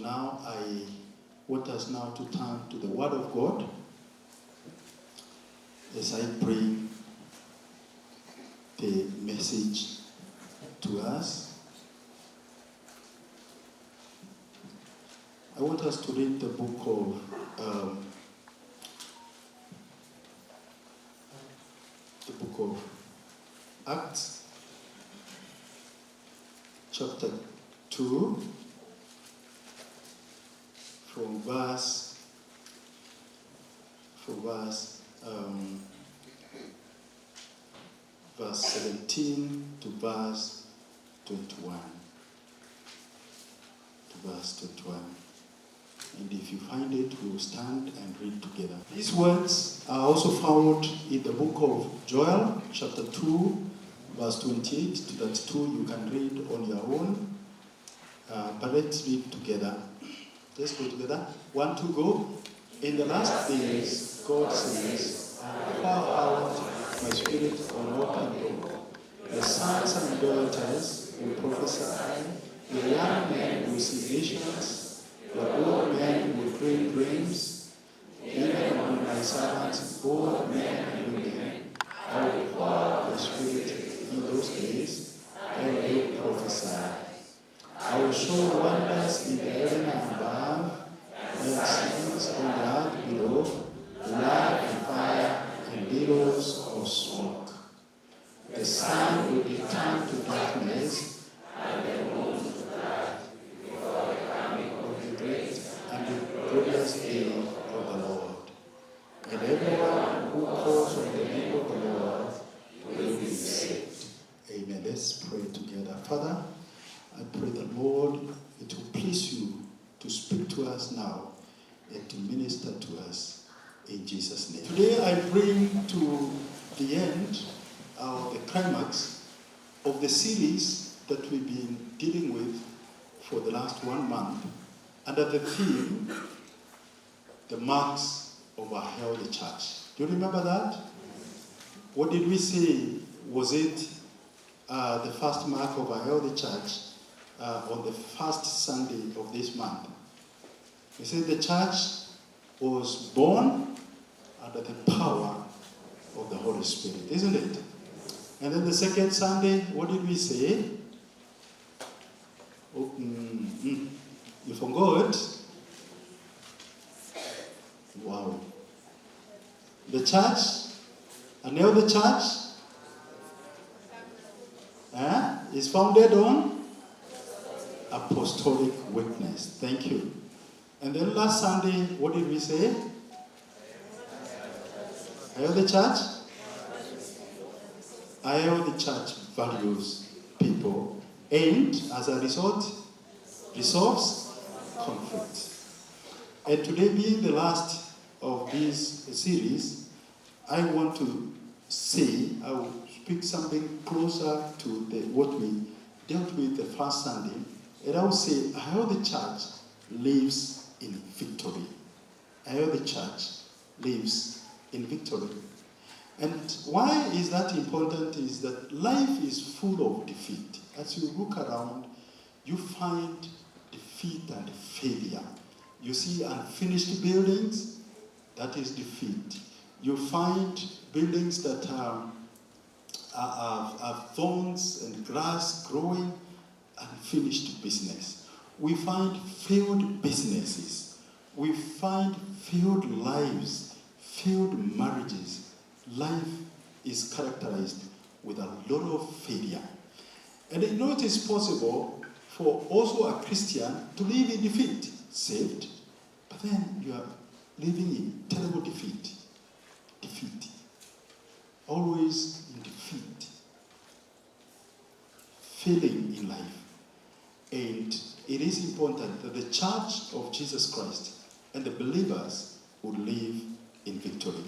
now I want us now to turn to the Word of God as I bring the message to us. I want us to read the book of Acts, chapter 2, from verse 17 to verse 21. And if you find it, we'll stand and read together. These words are also found in the book of Joel, chapter 2, verse 28 to 32. You can read on your own. But let's read together. Let's go together. 1, 2, go. In the last days, God says, pour out my spirit on all people. The sons and daughters will prophesy. The young men will see visions. The old men will dream dreams. Even on my servants, both men and women, I will pour out the spirit in those days, and they will prophesy. I will show wonders in the heaven above, and signs on the earth below, blood and fire and billows of smoke. The sun will be turned to darkness, and the moon to blood, before the coming of the great and the glorious day of the Lord. And everyone who calls on the name of the Lord will be saved. Amen. Let's pray together. Father, I pray that, Lord, it will please you to speak to us now and to minister to us in Jesus' name. Today I bring to the end, the climax of the series that we've been dealing with for the last 1 month under the theme, the marks of a healthy church. Do you remember that? What did we say? Was it the first mark of a healthy church? On the first Sunday of this month. We said the church was born under the power of the Holy Spirit, isn't it? And then the second Sunday, what did we say? You forgot? Wow. The church, and now the church is founded on apostolic witness. Thank you. And then last Sunday, what did we say? How the church? How the church values people and, as a result, resolves conflict. And today, being the last of this series, I want to say, I will speak something closer to what we dealt with the first Sunday. And I will say how the church lives in victory. How the church lives in victory. And why is that important is that life is full of defeat. As you look around, you find defeat and failure. You see unfinished buildings, that is defeat. You find buildings that have thorns and grass growing, unfinished business. We find failed businesses. We find failed lives, failed marriages. Life is characterized with a lot of failure. And you know it is possible for also a Christian to live in defeat, saved, but then you are living in terrible defeat. Defeat. Always in defeat. Failing in life. And it is important that the church of Jesus Christ and the believers would live in victory.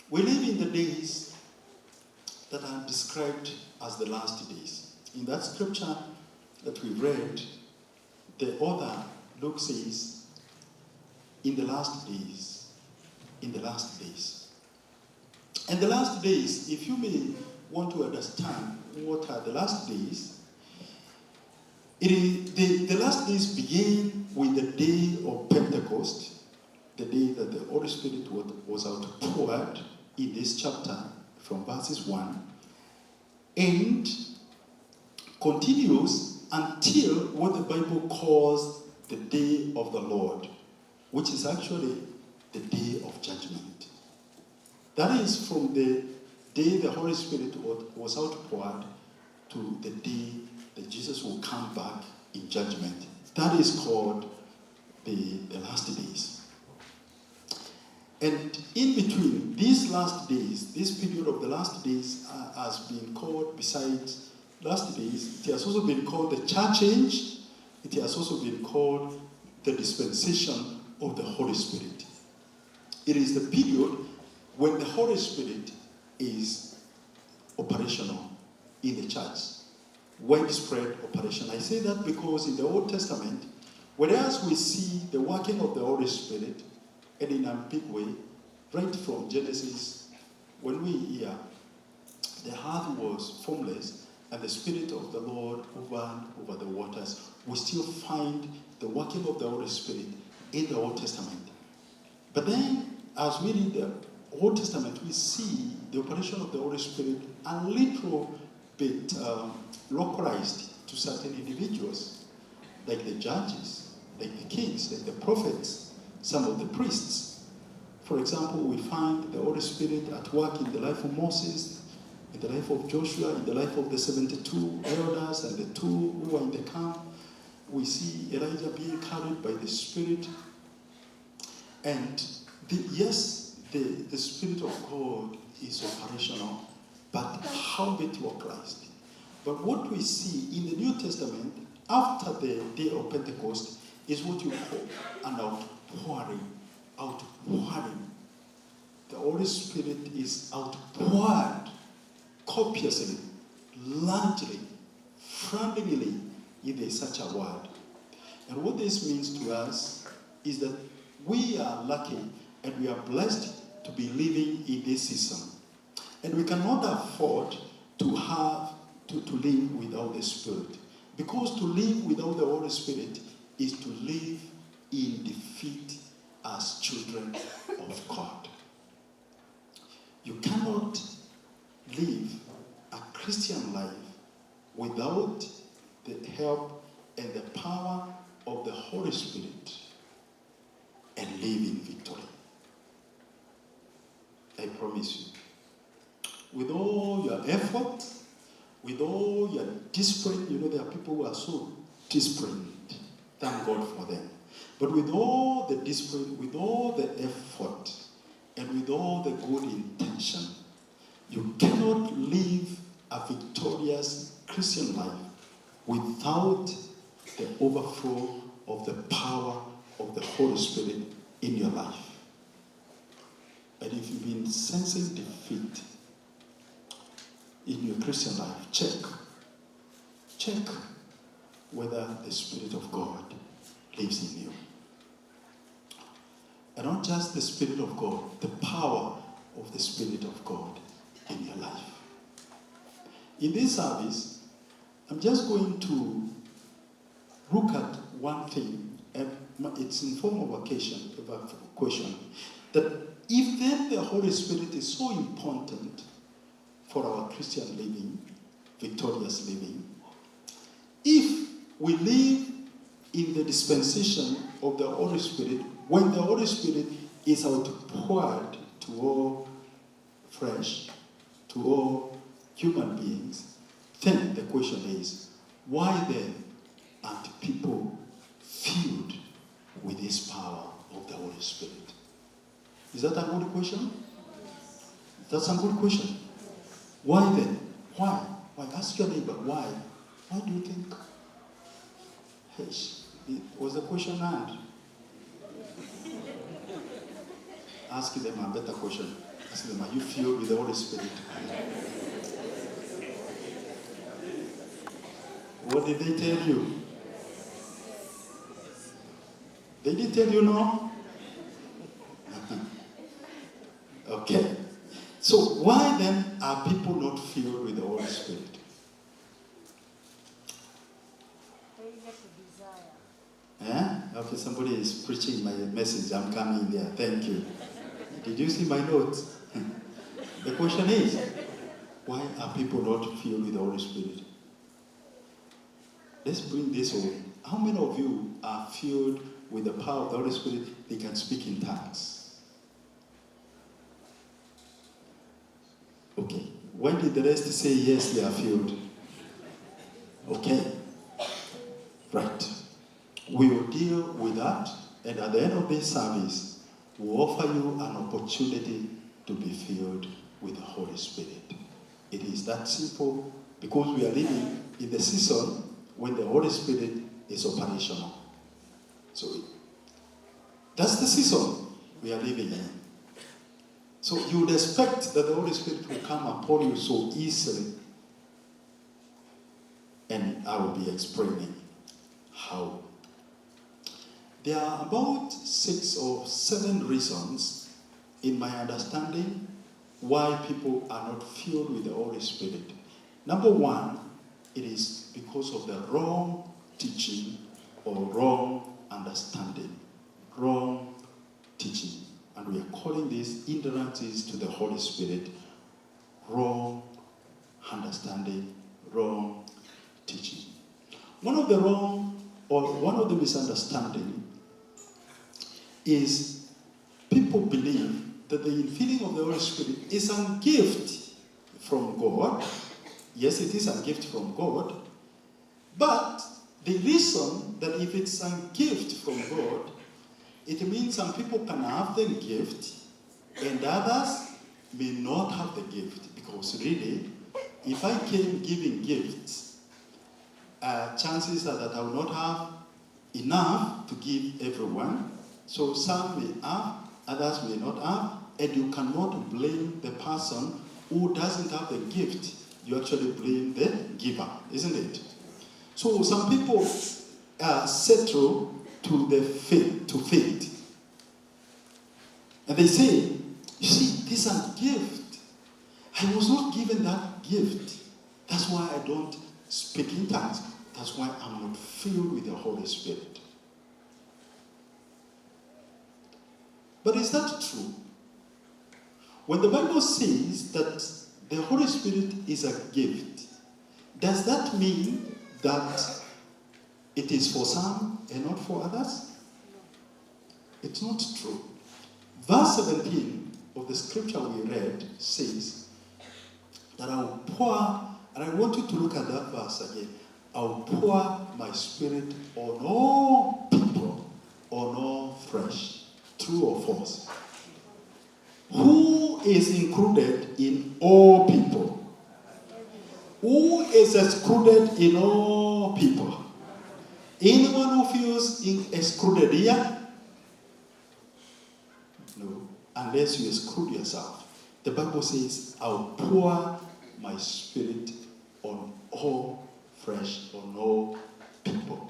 We live in the days that are described as the last days. In that scripture that we read, the author, Luke, says, in the last days. In the last days. And the last days, if you may want to understand what are the last days, the last days begin with the day of Pentecost, the day that the Holy Spirit was outpoured in this chapter from verses 1, and continues until what the Bible calls the day of the Lord, which is actually the day of judgment. That is from the day the Holy Spirit was outpoured to the day that Jesus will come back in judgment. That is called the last days. And in between these last days, this period of the last days has been called, besides last days, it has also been called the church age. It has also been called the dispensation of the Holy Spirit. It is the period when the Holy Spirit is operational in the church. Widespread operation. I say that because in the Old Testament, whereas we see the working of the Holy Spirit, and in a big way, right from Genesis, when we hear the earth was formless and the Spirit of the Lord hovered over the waters, we still find the working of the Holy Spirit in the Old Testament. But then, as we read the Old Testament, we see the operation of the Holy Spirit a little bit localized to certain individuals, like the judges, like the kings, like the prophets, some of the priests. For example, we find the Holy Spirit at work in the life of Moses, in the life of Joshua, in the life of the 72 elders and the 2 who were in the camp. We see Elijah being carried by the Spirit. And the Spirit of God is operational, but how it localized. But what we see in the New Testament, after the day of Pentecost, is what you call an outpouring. Outpouring. The Holy Spirit is outpoured copiously, largely, frantically, if there is such a word. And what this means to us is that we are lucky and we are blessed to be living in this season. And we cannot afford to live without the Spirit. Because to live without the Holy Spirit is to live in defeat as children of God. You cannot live a Christian life without the help and the power of the Holy Spirit and live in victory. I promise you. With all your effort, with all your discipline, there are people who are so disciplined. Thank God for them. But with all the discipline, with all the effort, and with all the good intention, you cannot live a victorious Christian life without the overflow of the power of the Holy Spirit in your life. And if you've been sensing defeat in your Christian life, check whether the Spirit of God lives in you. And not just the Spirit of God, the power of the Spirit of God in your life. In this service, I'm just going to look at one thing, and it's in form of a question, that if then the Holy Spirit is so important for our Christian living, victorious living, if we live in the dispensation of the Holy Spirit, when the Holy Spirit is outpoured to all flesh, to all human beings, then the question is, why then aren't people filled with this power of the Holy Spirit? Is that a good question? That's a good question. Why then? Why? Ask your neighbor, why? Why do you think? Was the question asked? Ask them a better question. Ask them, are you filled with the Holy Spirit? What did they tell you? They didn't tell you no? Okay. So why then are people not filled with the Holy Spirit? Okay, somebody is preaching my message. I'm coming there. Thank you. Did you see my notes? The question is, why are people not filled with the Holy Spirit? Let's bring this home. How many of you are filled with the power of the Holy Spirit? They can speak in tongues. Okay. When did the rest say yes, they are filled? Okay. Right. We will deal with that, and at the end of this service, we'll offer you an opportunity to be filled with the Holy Spirit. It is that simple, because we are living in the season when the Holy Spirit is operational. So that's the season we are living in. So you would expect that the Holy Spirit will come upon you so easily, and I will be explaining how. There are about 6 or 7 reasons, in my understanding, why people are not filled with the Holy Spirit. Number 1, it is because of the wrong teaching or wrong understanding. Wrong teaching. And we are calling this hindrances to the Holy Spirit. Wrong understanding, wrong teaching. One of the misunderstanding is people believe that the infilling of the Holy Spirit is a gift from God. Yes, it is a gift from God. But the reason that if it's a gift from God, it means some people can have the gift and others may not have the gift. Because really, if I came giving gifts, chances are that I will not have enough to give everyone. So some may have, others may not have, and you cannot blame the person who doesn't have the gift. You actually blame the giver, isn't it? So some people settle to the faith. And they say, you see, this is a gift. I was not given that gift. That's why I don't speak in tongues. That's why I'm not filled with the Holy Spirit. But is that true? When the Bible says that the Holy Spirit is a gift, does that mean that it is for some and not for others? It's not true. Verse 17 of the scripture we read says that I will pour, and I want you to look at that verse again. I will pour my spirit on all people, on all flesh. True or false? Who is included in all people? Who is excluded in all people? Anyone who feels excluded here? No, unless you exclude yourself. The Bible says, I'll pour my spirit on all flesh, on all people.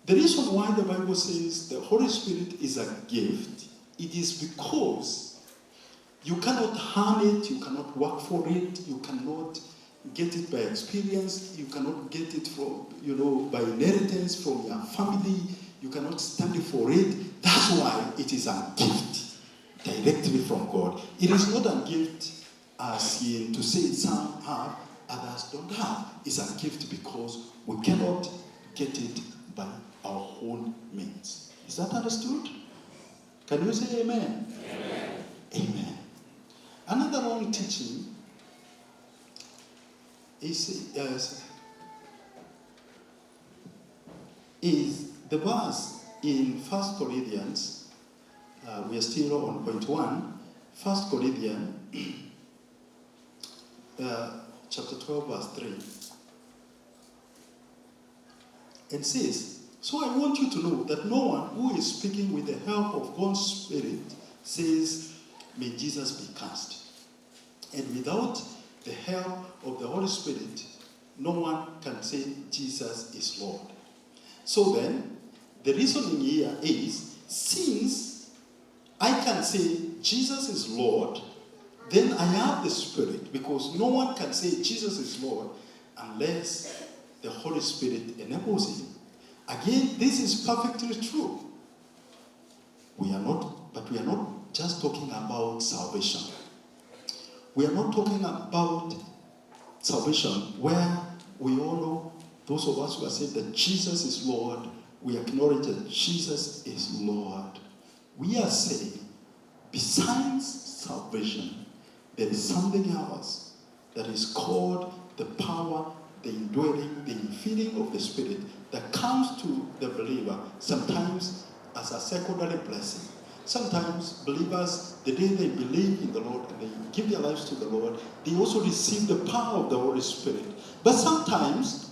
The reason why the Bible says the Holy Spirit is a gift, it is because you cannot harm it, you cannot work for it, you cannot get it by experience, you cannot get it from, by inheritance from your family, you cannot study for it. That's why it is a gift directly from God. It is not a gift as in to say some have, others don't have. It's a gift because we cannot get it by our own means. Is that understood? Can you say amen? Amen. Amen. Another wrong teaching is the verse in 1 Corinthians. We are still on point 1. 1 Corinthians chapter 12 verse 3. It says, so I want you to know that no one who is speaking with the help of God's Spirit says, may Jesus be cast. And without the help of the Holy Spirit, no one can say Jesus is Lord. So then, the reasoning here is, since I can say Jesus is Lord then I have the Spirit, because no one can say Jesus is Lord unless the Holy Spirit enables him. Again, this is perfectly true. We are not just talking about salvation. We are not talking about salvation where we all know, those of us who are saying that Jesus is Lord, we acknowledge that Jesus is Lord. We are saying, besides salvation, there is something else that is called the power, the indwelling, the infilling of the Spirit that comes to the believer, sometimes as a secondary blessing. Sometimes believers, the day they believe in the Lord and they give their lives to the Lord, they also receive the power of the Holy Spirit. But sometimes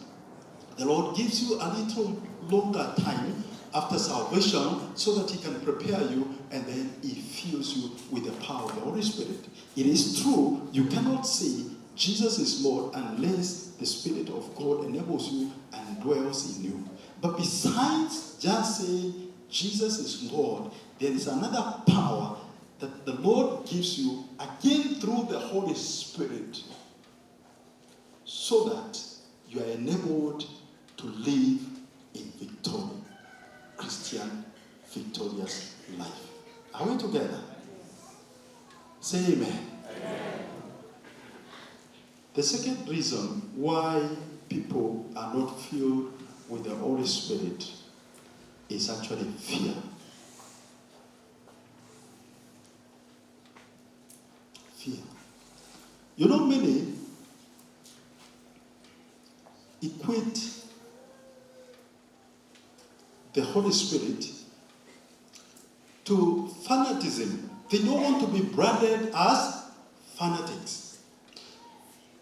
the Lord gives you a little longer time after salvation so that he can prepare you, and then he fills you with the power of the Holy Spirit. It is true, you cannot say Jesus is Lord unless the Spirit of God enables you and dwells in you. But besides just saying Jesus is Lord, there is another power that the Lord gives you, again through the Holy Spirit, so that you are enabled to live in victory. Christian victorious life. Are we together? Say amen. Amen. The second reason why people are not filled with the Holy Spirit is actually fear. Fear. You know, many equate the Holy Spirit to fanaticism. They don't want to be branded as fanatics.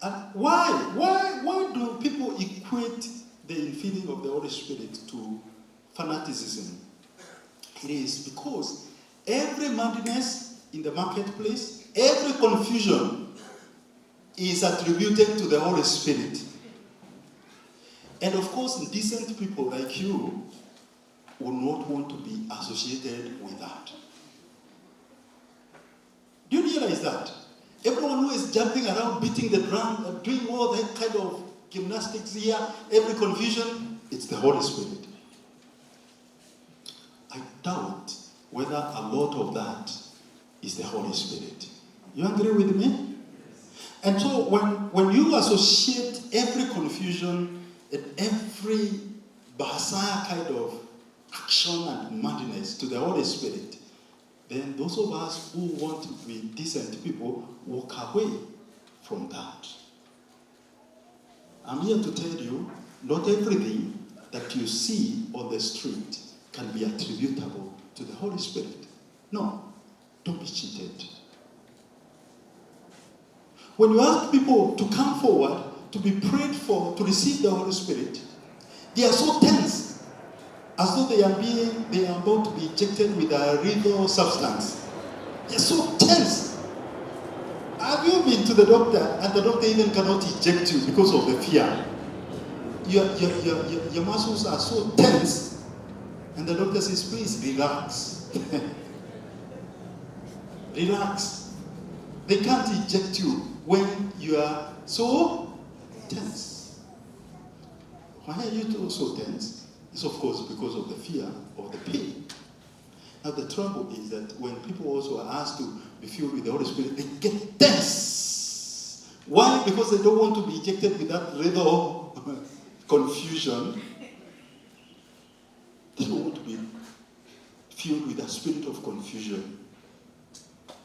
And why do people equate the infilling of the Holy Spirit to fanaticism? It is because every madness in the marketplace, every confusion is attributed to the Holy Spirit. And of course, decent people like you would not want to be associated with that. Do you realize that? Everyone who is jumping around, beating the drum, doing all that kind of gymnastics here, every confusion, it's the Holy Spirit. I doubt whether a lot of that is the Holy Spirit. You agree with me? And so when you associate every confusion and every Bahasaya kind of action and madness to the Holy Spirit, then those of us who want to be decent people walk away from that. I'm here to tell you, not everything that you see on the street can be attributable to the Holy Spirit. No, don't be cheated. When you ask people to come forward, to be prayed for, to receive the Holy Spirit, they are so tense, as though they are about to be injected with a lethal substance. They're so tense. Have you been to the doctor and the doctor even cannot inject you because of the fear? Your muscles are so tense, and the doctor says, please relax. Relax. They can't inject you when you are so tense. Why are you so tense? It's of course because of the fear of the pain. Now the trouble is that when people also are asked to be filled with the Holy Spirit, they get tense. Why? Because they don't want to be injected with that little confusion. They don't want to be filled with a spirit of confusion.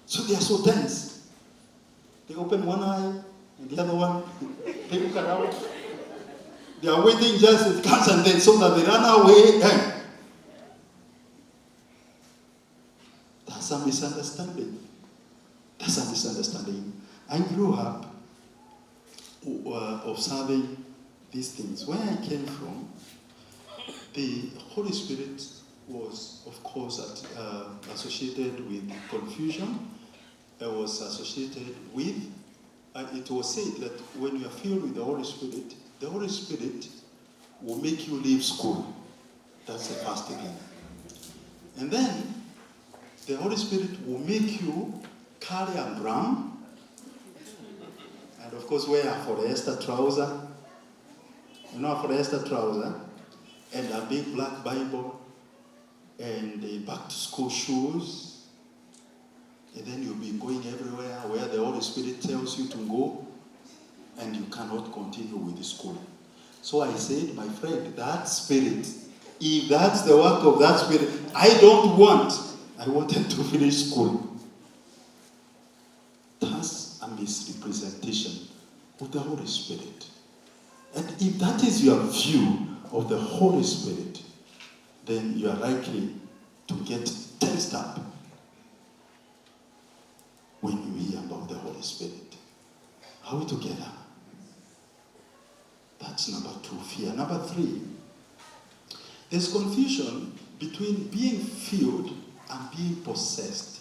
So they are so tense. They open one eye and the other one, they look around. They are waiting just as it comes, and then so that they run away. That's a misunderstanding. That's a misunderstanding. I grew up observing these things. Where I came from, the Holy Spirit was, of course, associated with confusion. It was associated with, it was said that when you are filled with the Holy Spirit will make you leave school. That's the first thing. And then the Holy Spirit will make you carry a drum And of course, wear a polyester trouser. You know, a polyester trouser, and a big black Bible, and back to school shoes. And then you'll be going everywhere where the Holy Spirit tells you to go, and you cannot continue with the school. So I said, my friend, that spirit, if that's the work of that spirit, I wanted to finish school. That's a misrepresentation of the Holy Spirit. And if that is your view of the Holy Spirit, then you are likely to get tensed up when you hear about the Holy Spirit. Are we together? That's number 2, fear. Number 3, there's confusion between being filled and being possessed.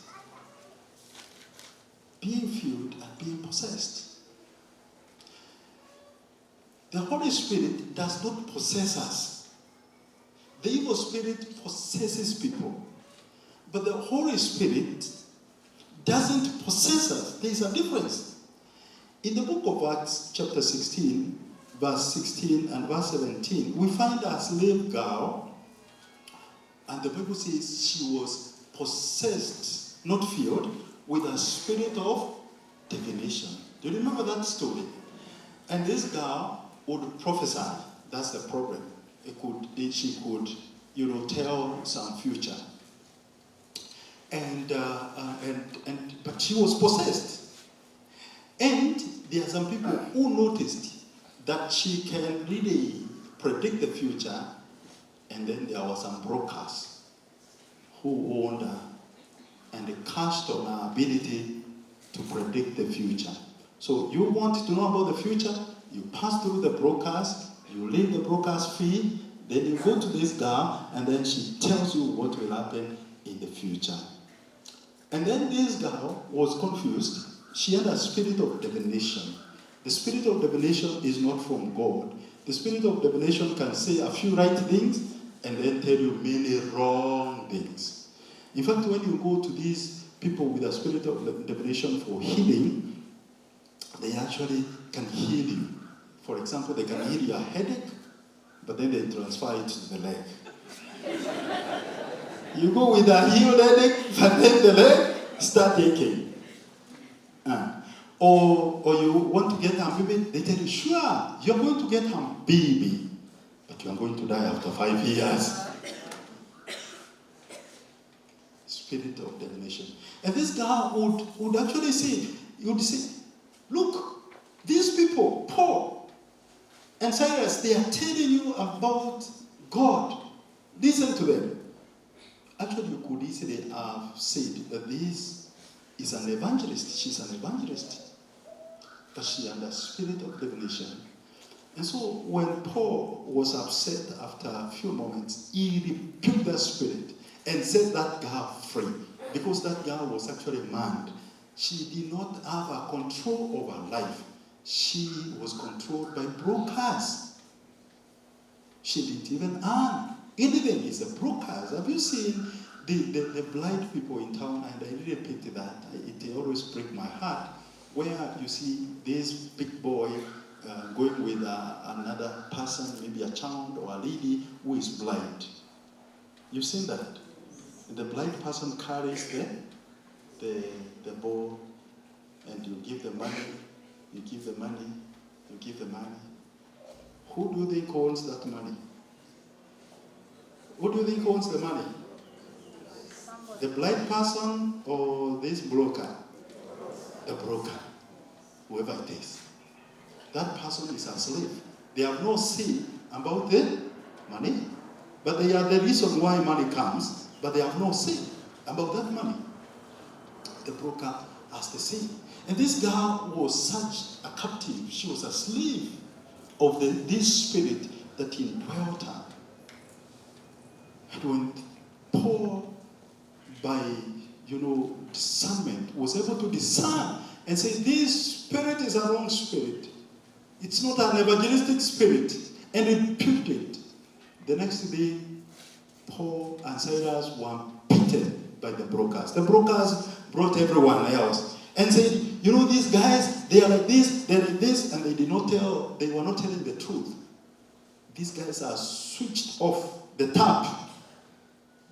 Being filled and being possessed. The Holy Spirit does not possess us. The evil spirit possesses people. But the Holy Spirit doesn't possess us. There is a difference. In the book of Acts, chapter 16, verse 16 and verse 17, we find a slave girl, and the Bible says she was possessed, not filled, with a spirit of divination. Do you remember that story? And this girl would prophesy. That's the problem. She could, tell some future. But she was possessed. And there are some people who noticed that she can really predict the future, and then there were some brokers who owned her and they cashed on her ability to predict the future. So you want to know about the future, you pass through the brokers, you leave the broker's fee, then you go to this girl, and then she tells you what will happen in the future. And then this girl was confused. She had a spirit of divination. The spirit of divination is not from God. The spirit of divination can say a few right things and then tell you many wrong things. In fact, when you go to these people with a spirit of divination for healing, they actually can heal you. For example, they can heal your headache, but then they transfer it to the leg. You go with a healed headache, but then the leg start aching. Or you want to get a baby, they tell you, sure, you're going to get a baby, but you're going to die after 5 years. Spirit of divination. And this guy would actually say, look, these people, Paul and Silas, they are telling you about God. Listen to them. Actually, you could easily have said that this is an evangelist. She's an evangelist. But she had a spirit of divination. And so when Paul was upset after a few moments, he rebuked that spirit and set that girl free. Because that girl was actually mad. She did not have a control over life. She was controlled by brokers. She didn't even earn. Anything is the brokers. Have you seen the blind people in town? And I really pity that. It always breaks my heart. Where you see this big boy going with another person, maybe a child or a lady who is blind. You've seen that? The blind person carries the ball, and you give the money, you give the money, you give the money. Who do you think owns that money? Who do you think owns the money? The blind person or this broker? The broker, whoever it is. That person is a slave. They have no say about the money, but they are the reason why money comes, but they have no say about that money. The broker has the say. And this girl was such a captive. She was a slave of this spirit that indwelt her. And when Paul, by discernment, was able to discern and say, this spirit is a wrong spirit. It's not an evangelistic spirit. And rebuked it. The next day, Paul and Silas were beaten by the brokers. The brokers brought everyone else and said, you know, these guys, they are like this, they're like this, and they were not telling the truth. These guys are switched off the tap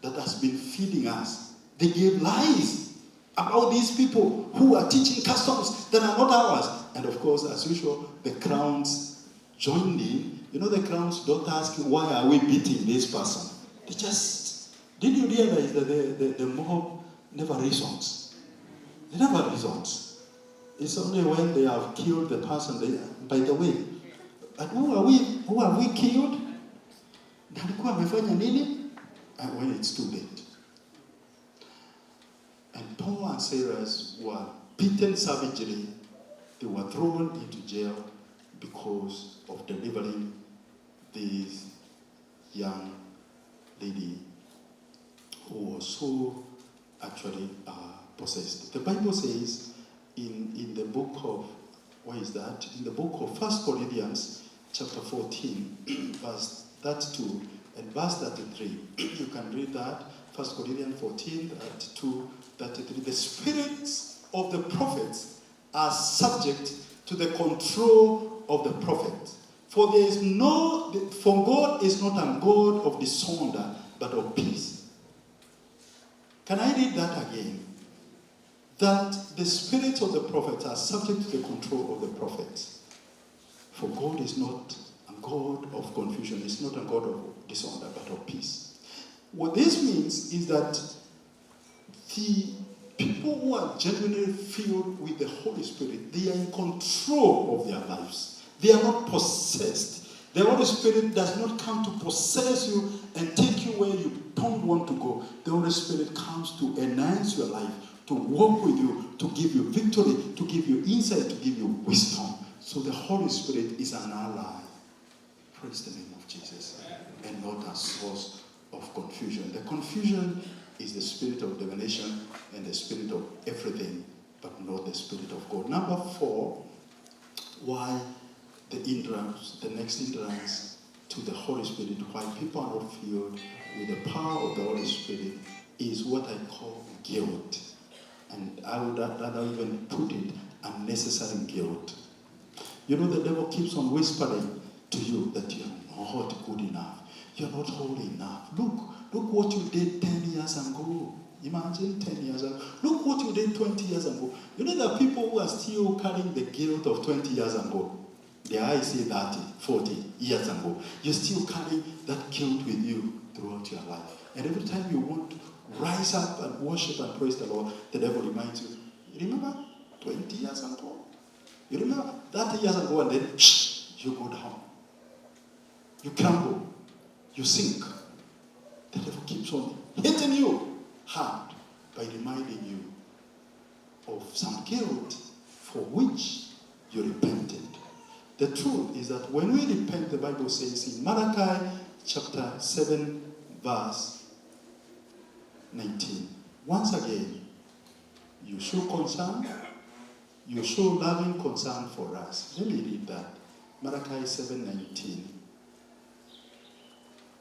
that has been feeding us. They gave lies about these people who are teaching customs that are not ours. And of course, as usual, the crowns joined in. You know, the crowns don't ask, why are we beating this person? They just, did you realize that the mob never reasons? They never reasons. It's only when they have killed the person, by the way, but who are we killed? And when it's too late. And Paul and Silas were beaten savagely. They were thrown into jail because of delivering this young lady who was so actually possessed. The Bible says in the book of, where is that? In the book of 1 Corinthians chapter 14, verse 32 and verse 33. You can read that. 1 Corinthians 14, 32, 33. The spirits of the prophets are subject to the control of the prophet. For God is not a God of disorder, but of peace. Can I read that again? That the spirits of the prophets are subject to the control of the prophets. For God is not a God of confusion. It's not a God of disorder, but of peace. What this means is that the people who are genuinely filled with the Holy Spirit, they are in control of their lives. They are not possessed. The Holy Spirit does not come to possess you and take you where you don't want to go. The Holy Spirit comes to enhance your life, to walk with you, to give you victory, to give you insight, to give you wisdom. So the Holy Spirit is an ally. Praise the name of Jesus. And not a source of confusion. The confusion is the spirit of divination and the spirit of everything, but not the spirit of God. Number 4, why the next hindrance to the Holy Spirit, why people are not filled with the power of the Holy Spirit, is what I call guilt. And I would rather even put it, unnecessary guilt. You know, the devil keeps on whispering to you that you're not good enough. You're not holy enough. Look what you did 10 years ago. Imagine 10 years ago. Look what you did 20 years ago. You know, there are people who are still carrying the guilt of 20 years ago. Their eyes say 30, 40 years ago. You're still carrying that guilt with you throughout your life. And every time you want to rise up and worship and praise the Lord, the devil reminds you, you remember 20 years ago? You remember 30 years ago, and then you go down. You crumble. You sink. The devil keeps on hitting you hard by reminding you of some guilt for which you repented. The truth is that when we repent, the Bible says in Malachi chapter 7, verse 19, once again, you show concern, you show loving concern for us. Let me read that. Malachi 7:19.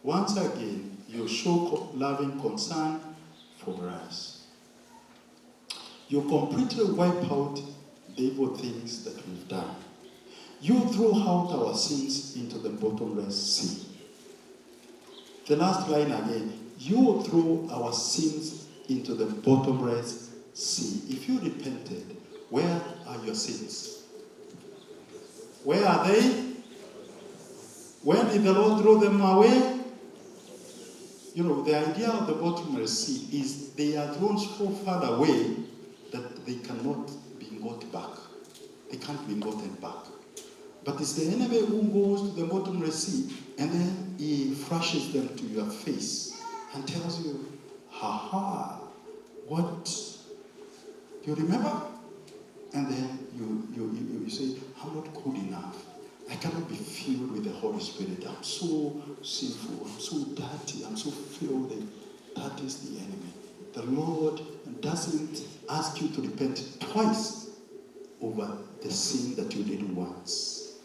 Once again, you show loving concern for us. You completely wipe out the evil things that we've done. You throw out our sins into the bottomless sea. The last line again. You throw our sins into the bottomless sea. If you repented, where are your sins? Where are they? When did the Lord throw them away? You know, the idea of the bottomless sea is they are thrown so far away that they cannot be got back. They can't be gotten back. But it's the enemy who goes to the bottomless sea and then he flashes them to your face and tells you, what? You remember? And then you say, I'm not good enough. I cannot be filled with the Holy Spirit. I'm so sinful. I'm so dirty. I'm so filthy. That is the enemy. The Lord doesn't ask you to repent twice over the sin that you did once.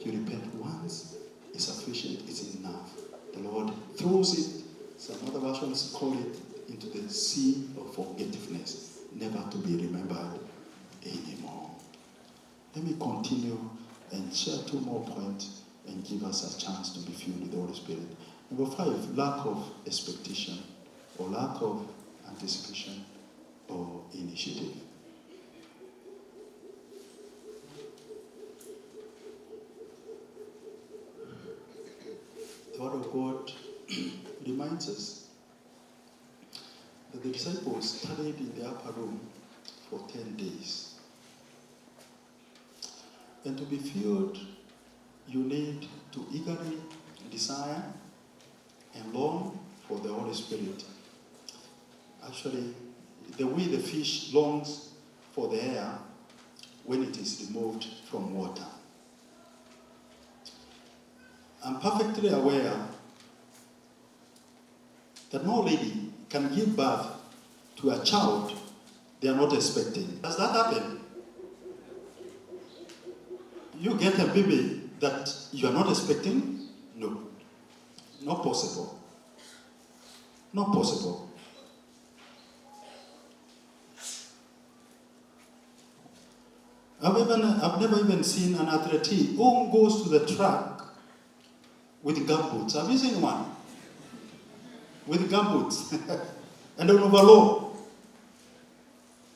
You repent once, it's sufficient, it's enough. The Lord throws it, some other versions call it, into the sea of forgetfulness, never to be remembered anymore. Let me continue and share 2 more points and give us a chance to be filled with the Holy Spirit. Number 5, lack of expectation or lack of anticipation or initiative. The Word of God reminds us that the disciples studied in the upper room for 10 days. And to be filled, you need to eagerly desire and long for the Holy Spirit. Actually, the way the fish longs for the air when it is removed from water. I'm perfectly aware that no lady can give birth to a child they are not expecting. Does that happen? You get a baby that you are not expecting? No. Not possible. Not possible. I've never even seen an athlete who goes to the track with gumboots. Have you seen one? With gumboots and an overall.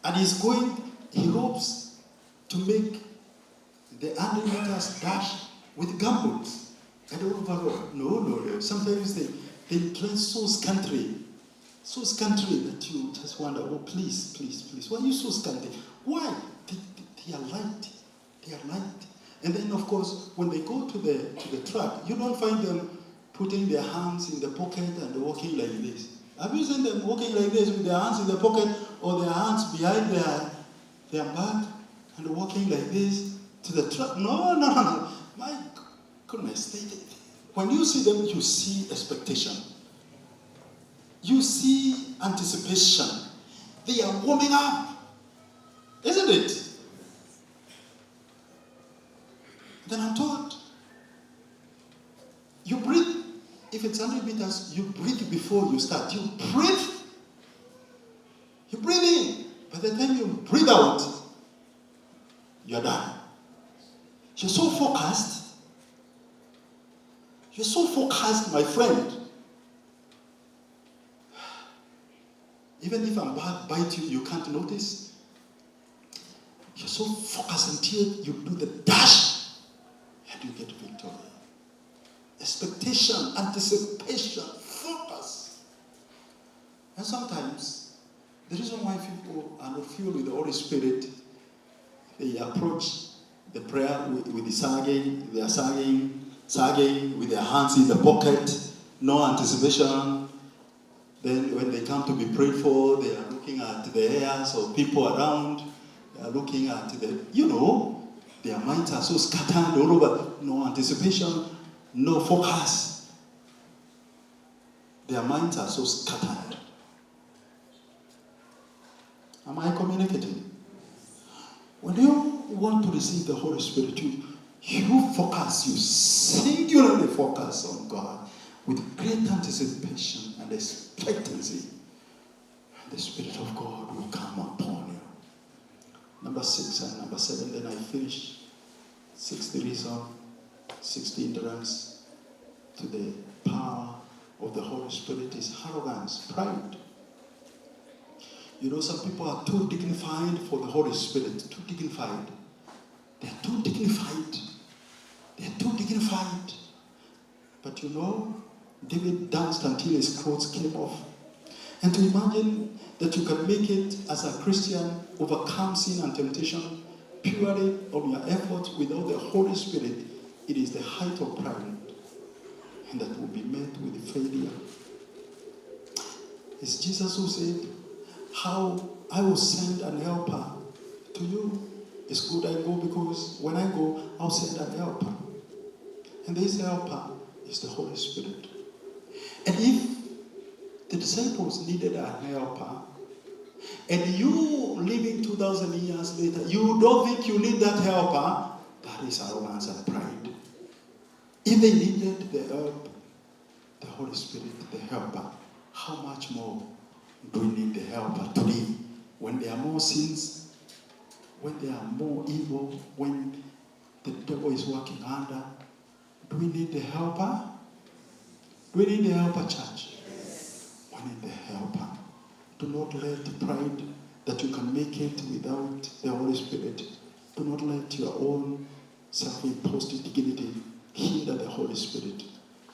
And he hopes to make the 100 meters dash with gumboots and an overall. No. Sometimes they dress so scantily that you just wonder, oh, please, why are you so scanty? Why? They are light. And then, of course, when they go to the track, you don't find them putting their hands in the pocket and walking like this. Have you seen them walking like this with their hands in the pocket or their hands behind their back and walking like this to the track? No. My goodness. When you see them, you see expectation. You see anticipation. They are warming up. Isn't it? Then I'm told, you breathe. If it's 100 meters, you breathe before you start. You breathe. You breathe in. By the time you breathe out, you're done. You're so focused. You're so focused, my friend. Even if I'm bite you can't notice. You're so focused until you do the dash. And you get victory. Expectation, anticipation, focus. And sometimes, the reason why people are not filled with the Holy Spirit, they approach the prayer with the sagging, they are sagging with their hands in the pocket, no anticipation. Then when they come to be prayed for, they are looking at the hairs of people around, they are looking at their minds are so scattered all over. No anticipation, no focus. Their minds are so scattered. Am I communicating? When you want to receive the Holy Spirit, you focus, you singularly focus on God with great anticipation and expectancy. And the Spirit of God will come upon you. Number 6 and number 7, then I finish. 6th reason, 6th hindrance to the power of the Holy Spirit is arrogance, pride. Some people are too dignified for the Holy Spirit, too dignified. They're too dignified. But David danced until his clothes came off. And to imagine that you can make it as a Christian, overcome sin and temptation purely on your efforts without the Holy Spirit, it is the height of pride. And that will be met with failure. It's Jesus who said, how I will send an helper to you. It's good I go because when I go, I'll send an helper. And this helper is the Holy Spirit. And if the disciples needed a helper, and you living 2,000 years later, you don't think you need that helper, that is arrogance and pride. If they needed the help, the Holy Spirit, the helper, how much more do we need the helper today when there are more sins, when they are more evil, when the devil is working under, do we need the helper? Do we need the helper, church? Yes. We need the helper. Do not let pride that you can make it without the Holy Spirit. Do not let your own self-imposed dignity hinder the Holy Spirit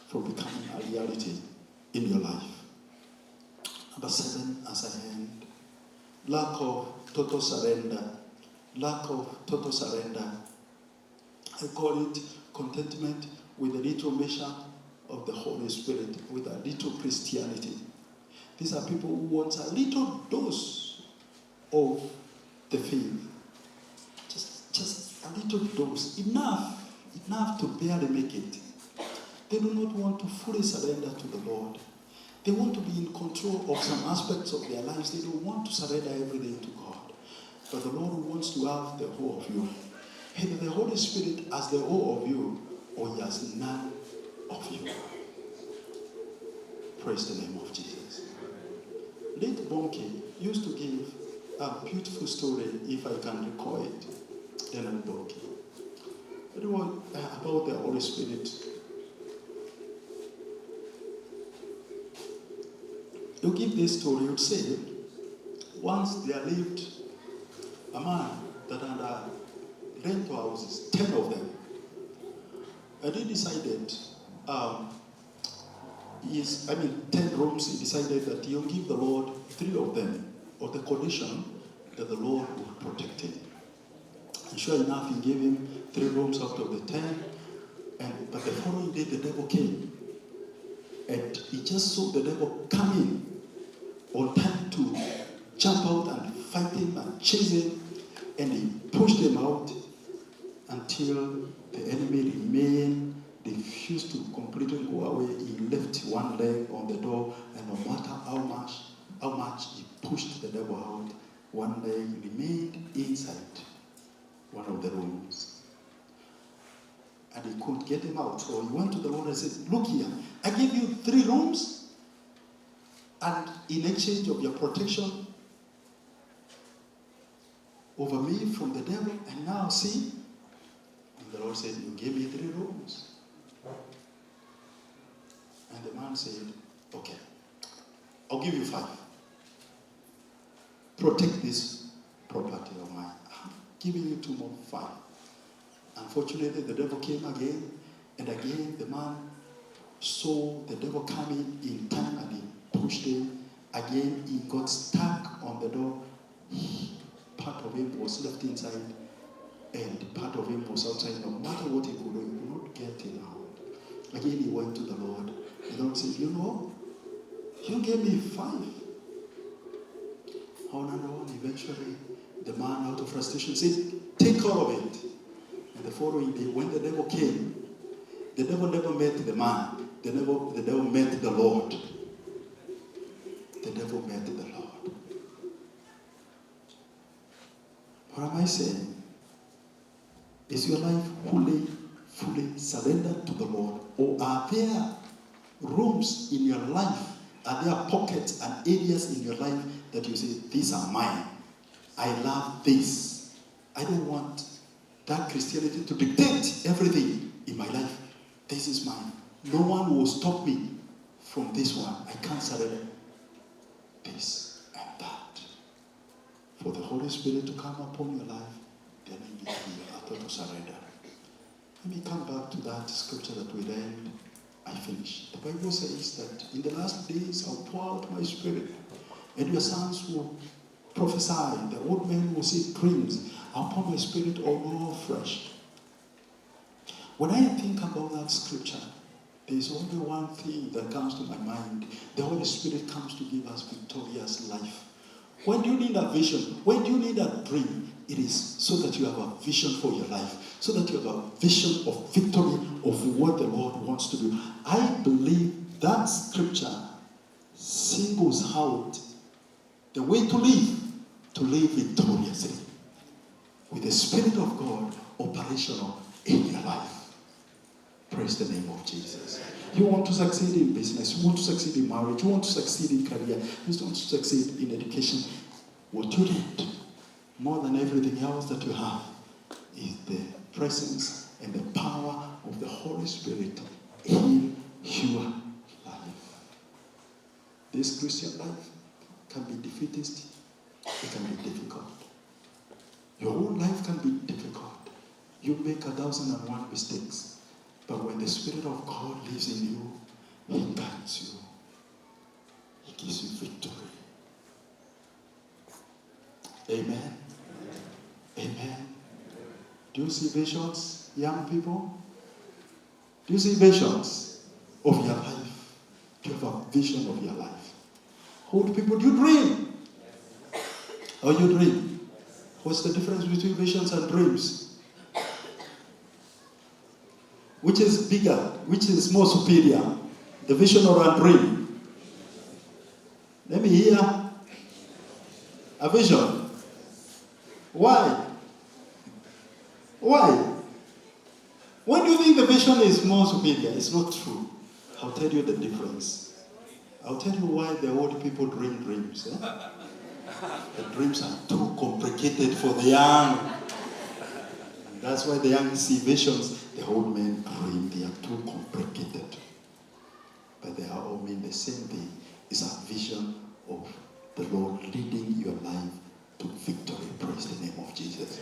from becoming a reality in your life. Number 7, as I end, lack of total surrender. Lack of total surrender. I call it contentment with a little measure of the Holy Spirit, with a little Christianity. These are people who want a little dose of the faith. Just a little dose. Enough to barely make it. They do not want to fully surrender to the Lord. They want to be in control of some aspects of their lives. They don't want to surrender everything to God. But the Lord wants to have the whole of you. Either the Holy Spirit has the whole of you, or he has none of you. Praise the name of Jesus. Late Bonke used to give a beautiful story, if I can recall it, Leonard Bonke. It was about the Holy Spirit. You give this story, you'd say, once there lived a man that had rental houses, 10 of them. And he decided, 10 rooms, he decided that he'll give the Lord 3 of them, on the condition that the Lord would protect him. And sure enough, he gave him 3 rooms out of the 10, but the following day the devil came. And he just saw the devil coming on time to jump out and fight him and chase him, and he pushed him out until the enemy remained. They refused to completely go away. He left one leg on the door, and no matter how much he pushed the devil out, one leg remained inside one of the rooms. And he couldn't get him out. So he went to the Lord and said, look here, I gave you 3 rooms, and in exchange of your protection over me from the devil, and now see. And the Lord said, you gave me 3 rooms. And the man said, okay, I'll give you 5. Protect this property of mine. I'm giving you 2 more, 5. Unfortunately, the devil came again, and again the man saw the devil coming in time, and he pushed him. Again, he got stuck on the door. Part of him was left inside, and part of him was outside. No matter what he could do, he could not get it out. Again, he went to the Lord. The Lord said, you know, you gave me 5. On and on, eventually, the man, out of frustration, said, take all of it. And the following day, when the devil came, the devil never met the man. The devil met the Lord. The devil met the Lord. What am I saying? Is your life fully surrendered to the Lord? Or are there rooms in your life? Are there pockets and areas in your life that you say, these are mine? I love this. I don't want that Christianity to dictate everything in my life. This is mine. No one will stop me from this one. I can't surrender this and that. For the Holy Spirit to come upon your life, there may be a total surrender. Let me come back to that scripture that we read. I finish. The Bible says that in the last days I'll pour out my Spirit, and your sons will prophesy, the old men will see dreams. I'll pour my Spirit all fresh. When I think about that scripture, there's only one thing that comes to my mind. The Holy Spirit comes to give us victorious life. When do you need a vision? When do you need a dream? It is so that you have a vision for your life, so that you have a vision of victory of what the Lord wants to do. I believe that scripture singles out the way to live victoriously, with the Spirit of God operational in your life. Praise the name of Jesus. You want to succeed in business, you want to succeed in marriage, you want to succeed in career, you want to succeed in education. What you need more than everything else that you have, is the presence and the power of the Holy Spirit in your life. This Christian life can be defeatist. It can be difficult. Your whole life can be difficult. You make 1,001 mistakes. But when the Spirit of God lives in you, He guides you. He gives you victory. Amen. Amen. Do you see visions, young people? Do you see visions of your life? Do you have a vision of your life? Old people, do you dream? Or you dream? What's the difference between visions and dreams? Which is bigger? Which is more superior? The vision or a dream? Let me hear a vision. Why? Why? When do you think the vision is more superior? It's not true. I'll tell you the difference. I'll tell you why the old people dream dreams. The dreams are too complicated for the young. And that's why the young see visions. The old men dream. They are too complicated. But they are all mean the same thing. It's a vision of the Lord leading your life to victory. Praise the name of Jesus.